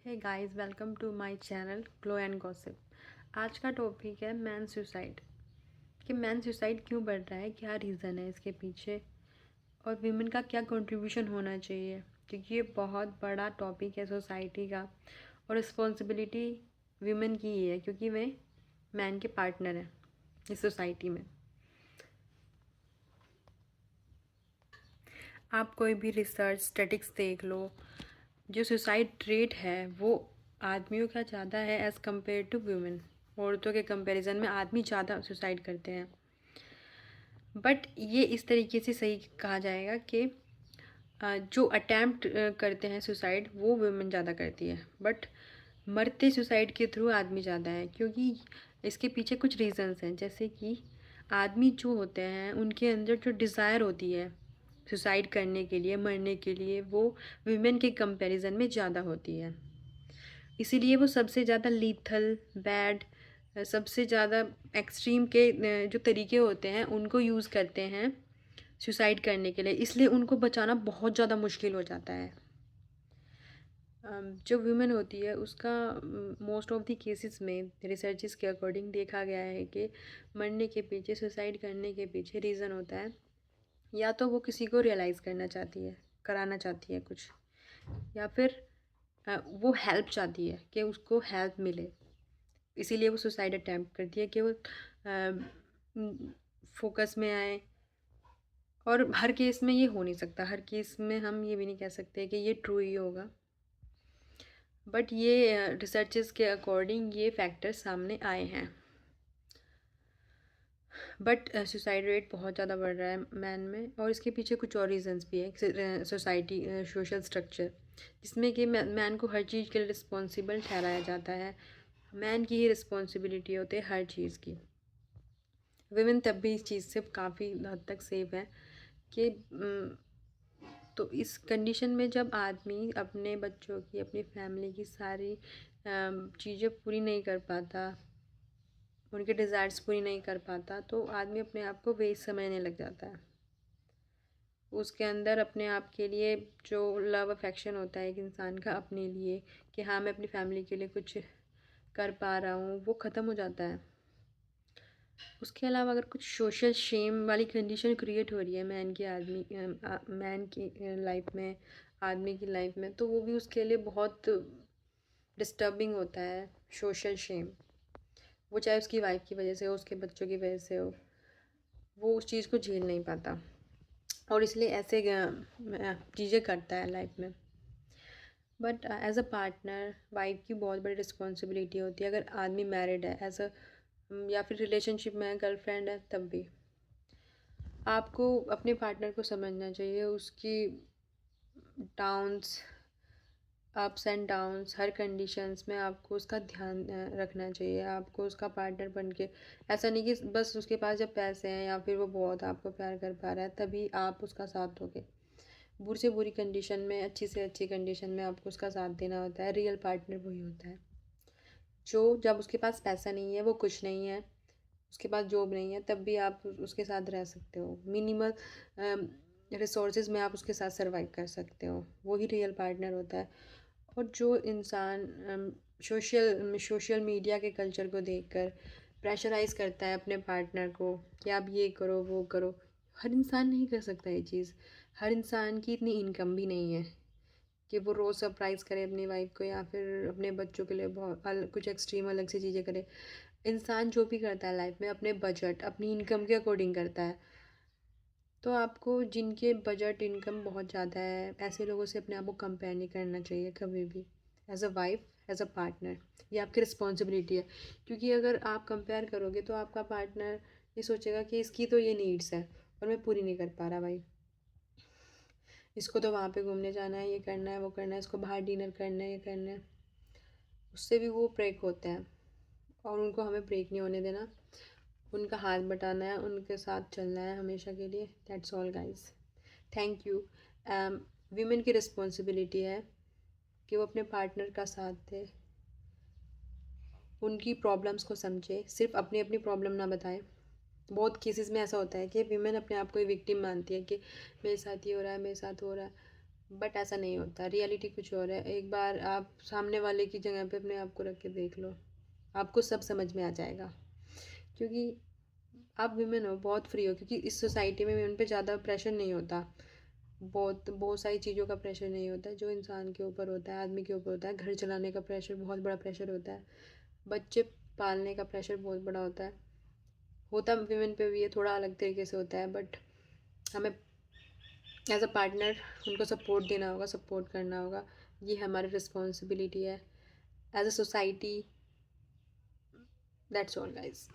Hey guys, welcome to my channel glow and gossip. आज का topic है man suicide. कि मैन सुसाइड क्यों बढ़ रहा है, क्या रीज़न है इसके पीछे और वीमेन का क्या कंट्रीब्यूशन होना चाहिए, क्योंकि ये बहुत बड़ा टॉपिक है सोसाइटी का और रिस्पॉन्सिबिलिटी वीमेन की ही है, क्योंकि वे मैन के पार्टनर हैं इस सोसाइटी में। आप कोई भी रिसर्च स्टैटिक्स देख लो, जो सुसाइड रेट है वो आदमियों का ज़्यादा है एज़ कम्पेयर टू वुमेन। औरतों के कंपैरिजन में आदमी ज़्यादा सुसाइड करते हैं। बट ये इस तरीके से सही कहा जाएगा कि जो अटैम्प्ट करते हैं सुसाइड वो वुमेन ज़्यादा करती है, बट मरते सुसाइड के थ्रू आदमी ज़्यादा है, क्योंकि इसके पीछे कुछ रीज़न्स हैं। जैसे कि आदमी जो होते हैं उनके अंदर जो डिज़ायर होती है सुसाइड करने के लिए, मरने के लिए, वो वीमेन के कंपैरिजन में ज़्यादा होती है। इसीलिए वो सबसे ज़्यादा लीथल, बैड, सबसे ज़्यादा एक्सट्रीम के जो तरीके होते हैं उनको यूज़ करते हैं सुसाइड करने के लिए। इसलिए उनको बचाना बहुत ज़्यादा मुश्किल हो जाता है। जो वुमेन होती है उसका मोस्ट ऑफ द केसेस में रिसर्चेस के अकॉर्डिंग देखा गया है कि मरने के पीछे, सुसाइड करने के पीछे रीज़न होता है या तो वो किसी को रियलाइज़ करना चाहती है, कराना चाहती है कुछ, या फिर वो हेल्प चाहती है कि उसको हेल्प मिले। इसीलिए वो सुसाइड अटैम्प्ट करती है कि वो फोकस में आए। और हर केस में ये हो नहीं सकता, हर केस में हम ये भी नहीं कह सकते कि ये ट्रू ही होगा, बट ये रिसर्चेस के अकॉर्डिंग ये फैक्टर सामने आए हैं। बट सुसाइड रेट बहुत ज़्यादा बढ़ रहा है मैन में, और इसके पीछे कुछ और रीजंस भी है। सोसाइटी, सोशल स्ट्रक्चर, जिसमें कि मैन को हर चीज़ के लिए रिस्पॉन्सिबल ठहराया जाता है। मैन की ही रिस्पॉन्सिबिलिटी होती है हर चीज़ की। विमेन तब भी इस चीज़ से काफ़ी हद तक सेफ है कि तो इस कंडीशन में जब आदमी अपने बच्चों की, अपनी फैमिली की सारी चीज़ें पूरी नहीं कर पाता, उनके डिज़ायर्स पूरी नहीं कर पाता, तो आदमी अपने आप को वेस्ट समझने लग जाता है। उसके अंदर अपने आप के लिए जो लव अफेक्शन होता है एक इंसान का अपने लिए, कि हाँ मैं अपनी फैमिली के लिए कुछ कर पा रहा हूँ, वो ख़त्म हो जाता है। उसके अलावा अगर कुछ सोशल शेम वाली कंडीशन क्रिएट हो रही है मैन की लाइफ में, आदमी की लाइफ में, तो वो भी उसके लिए बहुत डिस्टर्बिंग होता है। सोशल शेम, वो चाहे उसकी वाइफ की वजह से हो, उसके बच्चों की वजह से हो, वो उस चीज़ को झेल नहीं पाता और इसलिए ऐसे चीज़ें करता है लाइफ में। But as a partner wife की बहुत बड़ी रिस्पॉन्सिबिलिटी होती है, अगर आदमी मैरिड है एज अ, या फिर रिलेशनशिप में गर्लफ्रेंड है, तब भी आपको अपने पार्टनर को समझना चाहिए। उसकी downs, ups and downs, her conditions में आपको उसका ध्यान रखना चाहिए। आपको उसका पार्टनर बन के, ऐसा नहीं कि बस उसके पास जब पैसे हैं या फिर वो बहुत आपको प्यार कर पा रहा है तभी आप उसका साथ दोगे। बुरी से बुरी कंडीशन में, अच्छी से अच्छी कंडीशन में आपको उसका साथ देना होता है। रियल पार्टनर वही होता है जो, जब उसके पास पैसा नहीं है, वो कुछ नहीं है, उसके पास जॉब नहीं है, तब भी आप उसके साथ रह सकते हो। मिनिमल रिसोर्सेज में आप उसके साथ सर्वाइव कर सकते हो, वही रियल पार्टनर होता है। और जो इंसान सोशल मीडिया के कल्चर को देखकर प्रेशराइज करता है अपने पार्टनर को कि आप ये करो वो करो, हर इंसान नहीं कर सकता ये चीज़। हर इंसान की इतनी इनकम भी नहीं है कि वो रोज़ सरप्राइज़ करे अपनी वाइफ को, या फिर अपने बच्चों के लिए बहुत कुछ एक्सट्रीम अलग सी चीज़ें करे। इंसान जो भी करता है लाइफ में अपने बजट, अपनी इनकम के अकॉर्डिंग करता है। तो आपको जिनके बजट, इनकम बहुत ज़्यादा है, ऐसे लोगों से अपने आप को कंपेयर नहीं करना चाहिए कभी भी। As a wife, as a partner, ये आपकी रिस्पॉन्सिबिलिटी है। क्योंकि अगर आप कंपेयर करोगे तो आपका पार्टनर ये सोचेगा कि इसकी तो ये नीड्स है और मैं पूरी नहीं कर पा रहा भाई, इसको तो वहाँ पे घूमने जाना है, ये करना है, वो करना है, इसको बाहर डिनर करना है, ये करना है। उससे भी वो ब्रेक होते हैं और उनको हमें ब्रेक नहीं होने देना। उनका हाथ बटाना है, उनके साथ चलना है हमेशा के लिए। That's all guys, thank you. Women की रिस्पॉन्सिबिलिटी है कि वो अपने पार्टनर का साथ दे, उनकी प्रॉब्लम्स को समझे, सिर्फ अपनी अपनी प्रॉब्लम ना बताए। बहुत केसेस में ऐसा होता है कि वीमेन अपने आप को ही विक्टिम मानती है कि मेरे साथ ये हो रहा है, मेरे साथ हो रहा है। बट ऐसा नहीं होता, रियलिटी कुछ और है। एक बार आप सामने वाले की जगह पे अपने आप को रख के देख लो, आपको सब समझ में आ जाएगा। क्योंकि आप विमेन हो, बहुत फ्री हो, क्योंकि इस सोसाइटी में उन पे ज़्यादा प्रेशर नहीं होता। बहुत बहुत सारी चीज़ों का प्रेशर नहीं होता है जो इंसान के ऊपर होता है, आदमी के ऊपर होता है। घर चलाने का प्रेशर बहुत बड़ा प्रेशर होता है, बच्चे पालने का प्रेशर बहुत बड़ा होता वीमेन पे भी ये थोड़ा अलग तरीके से होता है। बट हमें एज अ पार्टनर उनको सपोर्ट देना होगा, सपोर्ट करना होगा। ये हमारी रिस्पॉन्सिबिलिटी है as a society. That's all guys.